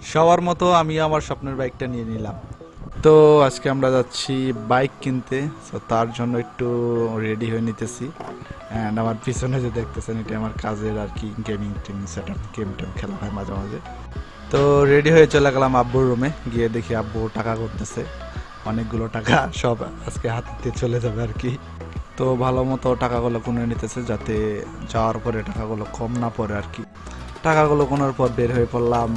সবার মতো আমি আমার স্বপ্নের বাইকটা নিয়ে নিলাম। তো আজকে আমরা যাচ্ছি বাইক কিনতে। তো তার জন্য একটু রেডি হয়ে নিতেছি। অ্যান্ড আমার পিছনে যে দেখতেছেন এটা আমার কাজের আর কি, gaming team set up, game টেম খেলা হয় মাঝে মাঝে। তো রেডি হয়ে চলে গেলাম আব্বুর রুমে, গিয়ে দেখি আব্বু টাকা করতেছে। অনেকগুলো টাকা সব আজকে হাতে চলে যাবে আর কি। তো ভালো মতো টাকাগুলো গুনে নিতেছে যাতে যাওয়ার পরে টাকাগুলো কম না পড়ে আর কি। টাকাগুলো গোনার পর বের হয়ে পড়লাম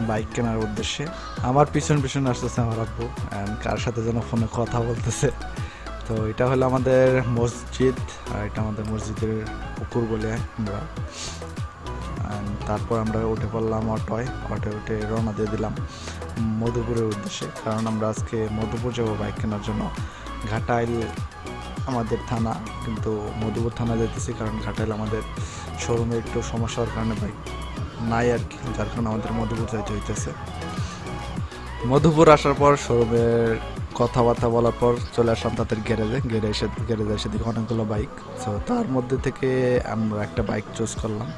বাইক কেনার উদ্দেশ্যে। আমার পিছন পিছন আসতেছে আমার আব্বু, অ্যান্ড কার সাথে যেন ফোনে কথা বলতেছে। তো এটা হলো আমাদের মসজিদ, আর এটা আমাদের মসজিদের পুকুর বলে আমরা। তারপর আমরা উঠে পড়লাম অটোয়, উঠে রওনা দিয়ে দিলাম মধুপুরের উদ্দেশ্যে, কারণ আমরা আজকে মধুপুর যাবো বাইক কেনার জন্য। ঘাটাইল আমাদের থানা, কিন্তু মধুপুর থানা যেতেছি কারণ ঘাটাইল আমাদের শোরুমে একটু সমস্যার কারণে বাইক নাই আর কি, যার কারণে আমাদের মধুপুর যাইতে হইতেছে। মধুপুর আসার পর শোরুমের কথাবার্তা বলার পর চলে আসলাম তাদের গ্যারেজে এসে দেখি অনেকগুলো বাইক। সো তার মধ্যে থেকে আমরা একটা বাইক চুজ করলাম,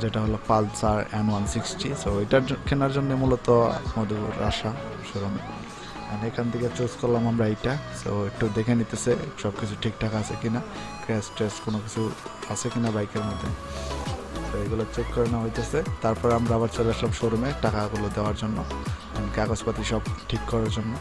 যেটা হলো পালসার N160। সো এটার কেনার জন্য মূলত মধুপুর আসা শোরুমে। এখান থেকে চুজ করলাম আমরা এইটা। সো একটু দেখে নিতেছে সব কিছু ঠিকঠাক আছে কিনা, ক্র্যাশ ট্র্যাশ কোনো কিছু আছে কিনা বাইকের মধ্যে। তো এগুলো চেক করে নেওয়া হইতেছে। তারপর আমরা আবার চলে আসলাম শোরুমে টাকাগুলো দেওয়ার জন্য, কাগজপাতি সব ঠিক করার জন্য।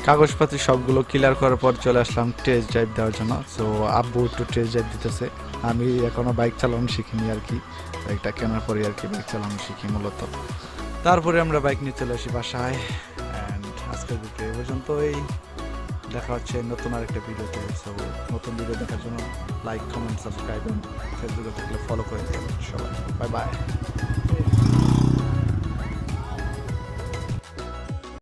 কাগজপাতি সবগুলো ক্লিয়ার করার পর চলে আসলাম টেস্ট ড্রাইভ দেওয়ার জন্য। সো আব্বু একটু টেস্ট ড্রাইভ দিতেছে। আমি এখনও বাইক চালানো শিখিনি আর কি, বাইকটা কেনার পরে আর কি বাইক চালানো শিখি মূলত। তারপরে আমরা বাইক নিয়ে চলে আসি বাসায়। অ্যান্ড আজকের ভিডিও এ পর্যন্তই। দেখা হচ্ছে নতুন আরেকটা ভিডিওতে। সো নতুন ভিডিও দেখার জন্য লাইক, কমেন্ট, সাবস্ক্রাইব এবং ফেসবুকে থাকলে ফলো করে দিন সবাই। Bye bye.